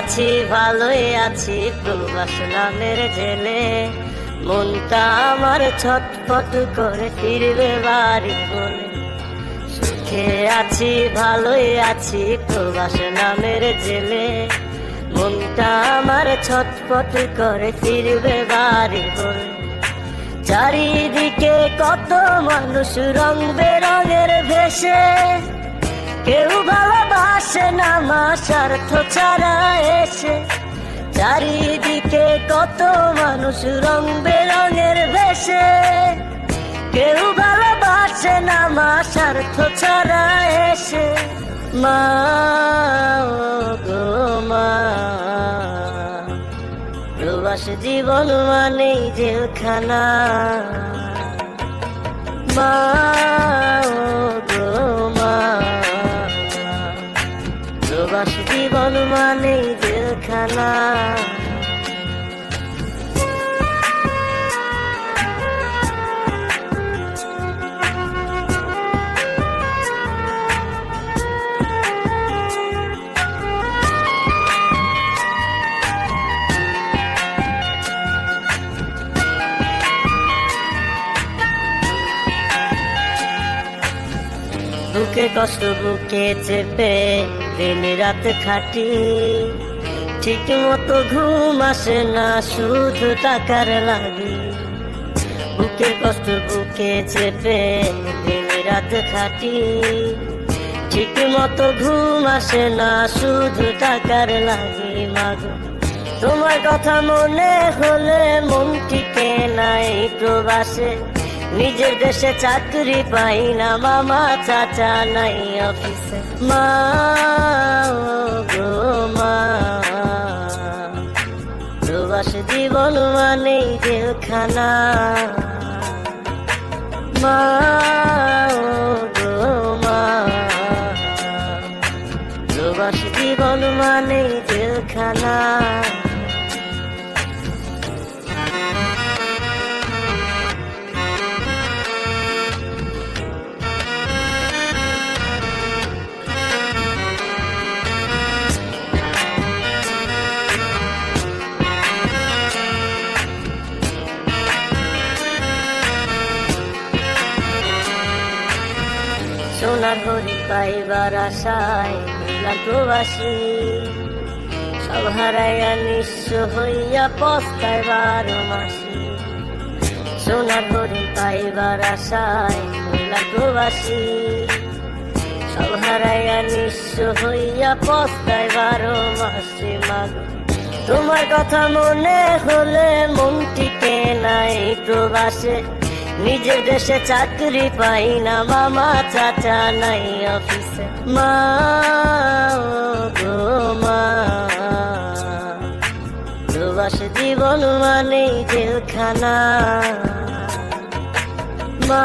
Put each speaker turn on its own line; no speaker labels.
আছি ভালোই আছি প্রবাস নামের জেলে, মনটা আমার ছটফট করে ফিরবে বাড়ি বলে। সুখে আছি ভালোই আছি প্রবাস নামের জেলে, মনটা আমার ছটফট করে ফিরবে বাড়ি বলে। চারিদিকে কত মানুষ রং বেরঙের ভেসে, কেউ ভালোবাসে না মা স্বার্থ ছাড়া এসে। চারিদিকে কত মানুষ রং বেরঙের ভেসে, কেউ ভালোবাসে না মা স্বার্থ ছাড়া এসে। মা গো মা, প্রবাস জীবন মানেই জেলখানা। মা গো মা, প্রবাস জীবন মানেই জেলখানা। বুকে কষ্ট বুকে চেপে দিন রাত খাটি, ঠিক মতো ঘুম আসে না শুধু টাকার লাগি। বুকে কষ্ট বুকে চেপে দিন রাত খাটি, ঠিক মতো ঘুম আসে না শুধু টাকার লাগি। মাগো তোমার কথা মনে হলে মন টিকে নাই প্রবাসে। নিজের দেশে চাকরি পাই না মামা চাচা নাই অফিসে। মা গো মা, প্রবাস জীবন মানেই জেলখানা। মা গো মা, প্রবাস জীবন মানেই জেলখানা। সোনার হরি পাইবার আশায় হইলাম প্রবাসী, সব হারাইয়া নিঃস্ব হইয়া পস্তায় 12 মাসি। সোনার হরি পাইবার আশায় হইলাম প্রবাসী, সব হারাইয়া নিঃস্ব হইয়া পস্তায় 12 মাসি। মাগো তোমার কথা মনে হলে মন টিকে নাই প্রবাসে। নিজের দেশে চাকরি পাই না মামা চাচা নাই অফিসে। মা গো মা, প্রবাস জীবন মানেই জেলখানা। মা